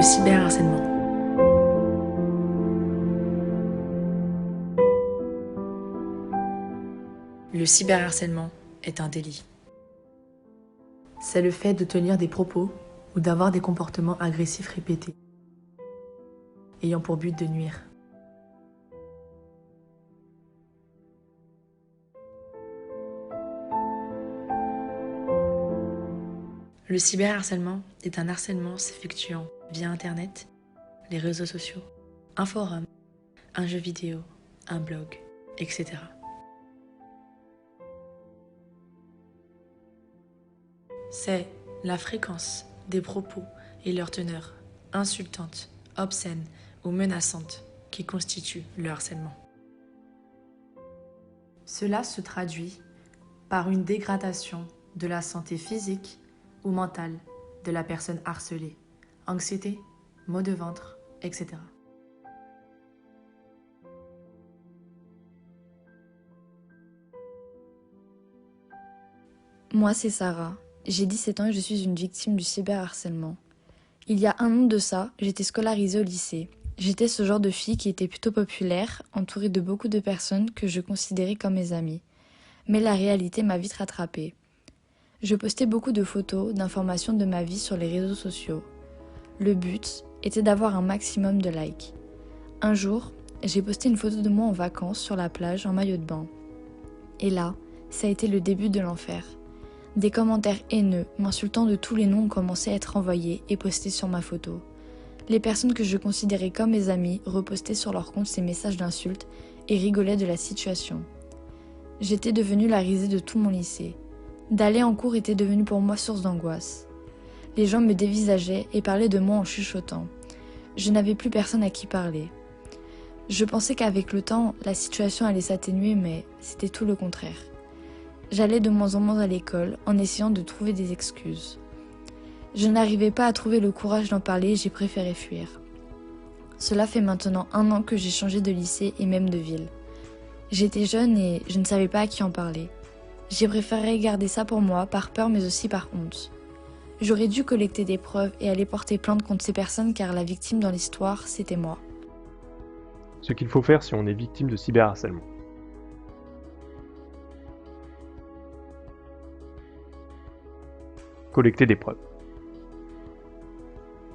Le cyberharcèlement. Le cyberharcèlement est un délit. C'est le fait de tenir des propos ou d'avoir des comportements agressifs répétés, ayant pour but de nuire. Le cyberharcèlement est un harcèlement s'effectuant via Internet, les réseaux sociaux, un forum, un jeu vidéo, un blog, etc. C'est la fréquence des propos et leur teneur insultante, obscène ou menaçante qui constitue le harcèlement. Cela se traduit par une dégradation de la santé physique ou mentale de la personne harcelée, anxiété, maux de ventre, etc. Moi, c'est Sarah. J'ai 17 ans et je suis une victime du cyberharcèlement. Il y a un an de ça, j'étais scolarisée au lycée. J'étais ce genre de fille qui était plutôt populaire, entourée de beaucoup de personnes que je considérais comme mes amies. Mais la réalité m'a vite rattrapée. Je postais beaucoup de photos, d'informations de ma vie sur les réseaux sociaux. Le but était d'avoir un maximum de likes. Un jour, j'ai posté une photo de moi en vacances sur la plage en maillot de bain. Et là, ça a été le début de l'enfer. Des commentaires haineux, m'insultant de tous les noms ont commencé à être envoyés et postés sur ma photo. Les personnes que je considérais comme mes amies repostaient sur leur compte ces messages d'insultes et rigolaient de la situation. J'étais devenue la risée de tout mon lycée. D'aller en cours était devenu pour moi source d'angoisse. Les gens me dévisageaient et parlaient de moi en chuchotant. Je n'avais plus personne à qui parler. Je pensais qu'avec le temps, la situation allait s'atténuer, mais c'était tout le contraire. J'allais de moins en moins à l'école en essayant de trouver des excuses. Je n'arrivais pas à trouver le courage d'en parler et j'ai préféré fuir. Cela fait maintenant 1 an que j'ai changé de lycée et même de ville. J'étais jeune et je ne savais pas à qui en parler. J'ai préféré garder ça pour moi par peur mais aussi par honte. J'aurais dû collecter des preuves et aller porter plainte contre ces personnes car la victime dans l'histoire, c'était moi. Ce qu'il faut faire si on est victime de cyberharcèlement. Collecter des preuves.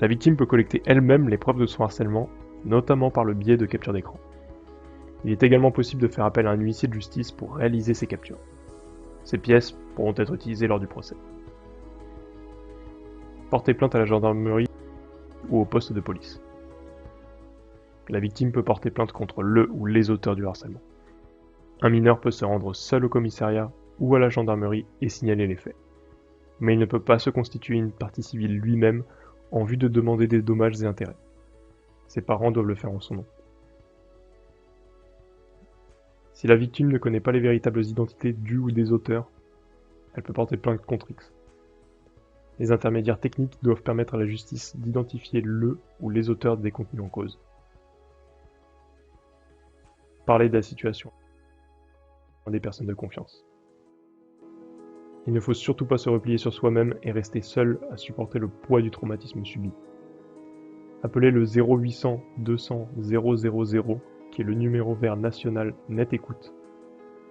La victime peut collecter elle-même les preuves de son harcèlement, notamment par le biais de captures d'écran. Il est également possible de faire appel à un huissier de justice pour réaliser ces captures. Ces pièces pourront être utilisées lors du procès. Porter plainte à la gendarmerie ou au poste de police. La victime peut porter plainte contre le ou les auteurs du harcèlement. Un mineur peut se rendre seul au commissariat ou à la gendarmerie et signaler les faits. Mais il ne peut pas se constituer une partie civile lui-même en vue de demander des dommages et intérêts. Ses parents doivent le faire en son nom. Si la victime ne connaît pas les véritables identités du ou des auteurs, elle peut porter plainte contre X. Les intermédiaires techniques doivent permettre à la justice d'identifier le ou les auteurs des contenus en cause. Parler de la situation à des personnes de confiance. Il ne faut surtout pas se replier sur soi-même et rester seul à supporter le poids du traumatisme subi. Appelez le 0800 200 000, qui est le numéro vert national Net Écoute,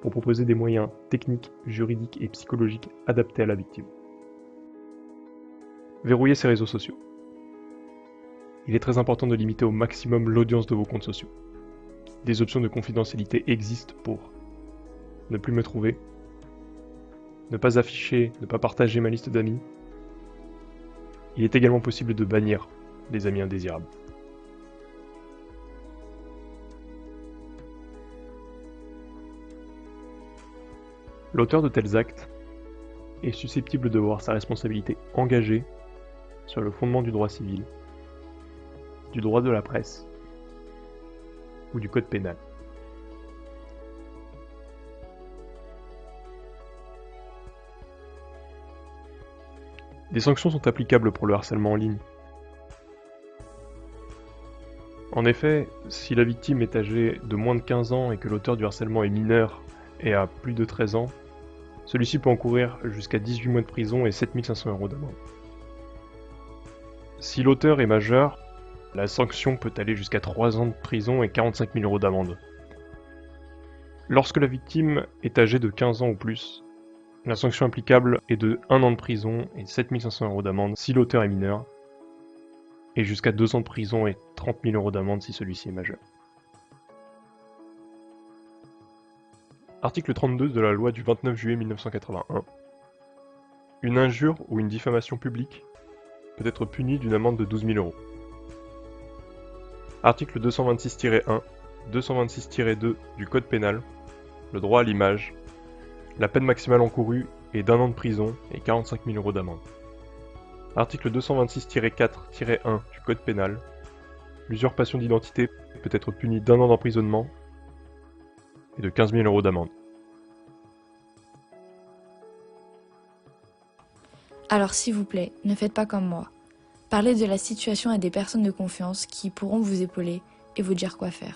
pour proposer des moyens techniques, juridiques et psychologiques adaptés à la victime. Verrouillez ses réseaux sociaux. Il est très important de limiter au maximum l'audience de vos comptes sociaux. Des options de confidentialité existent pour ne plus me trouver, ne pas afficher, ne pas partager ma liste d'amis. Il est également possible de bannir les amis indésirables. L'auteur de tels actes est susceptible de voir sa responsabilité engagée sur le fondement du droit civil, du droit de la presse ou du code pénal. Des sanctions sont applicables pour le harcèlement en ligne. En effet, si la victime est âgée de moins de 15 ans et que l'auteur du harcèlement est mineur et a plus de 13 ans, celui-ci peut encourir jusqu'à 18 mois de prison et 7 500 € d'amende. Si l'auteur est majeur, La sanction peut aller jusqu'à 3 ans de prison et 45 000 € d'amende. Lorsque la victime est âgée de 15 ans ou plus, la sanction applicable est de 1 an de prison et 7 500 € d'amende si l'auteur est mineur, et jusqu'à 2 ans de prison et 30 000 € d'amende si celui-ci est majeur. Article 32 de la loi du 29 juillet 1981. Une injure ou une diffamation publique peut être punie d'une amende de 12 000 €. Article 226-1, 226-2 du Code pénal, le droit à l'image. La peine maximale encourue est d'1 an de prison et 45 000 € d'amende. Article 226-4-1 du Code pénal. L'usurpation d'identité peut être punie d'1 an d'emprisonnement et de 15 000 € d'amende. Alors s'il vous plaît, ne faites pas comme moi. Parlez de la situation à des personnes de confiance qui pourront vous épauler et vous dire quoi faire.